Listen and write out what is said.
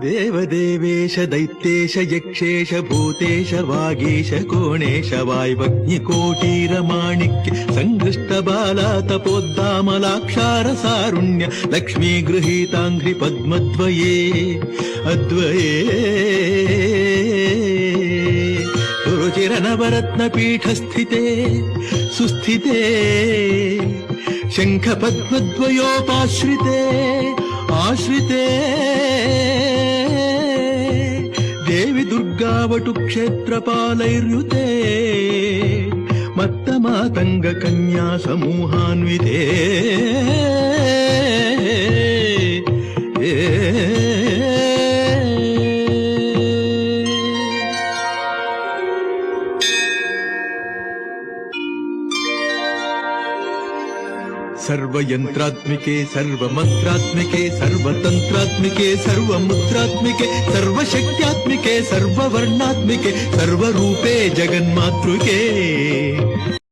देवदेवेश दैत्येश यक्षेश Bhutesh Vagish कोणेश वाय्वग्निकोटीरमाणिक्य सङ्घृष्टबाला तपोद्दामलाक्षारसारुण्य Lakshmi गृहीताङ्घ्रि पद्मद्वये अद्वये रुचिरनवरत्नपीठस्थिते सुस्थिते शङ्खपद्मद्वयोपाश्रिते आश्रिते Devi दुर्गावटु क्षेत्रपालैर्युते मत्तमातंग Kanya समूहान्विते सर्वयंत्रात्मिके सर्वमंत्रात्मिके सर्वतंत्रात्मिके सर्वमुद्रात्मिके सर्वशक्त्यात्मिके सर्ववर्णात्मिके सर्वरूपे जगन्मातृके।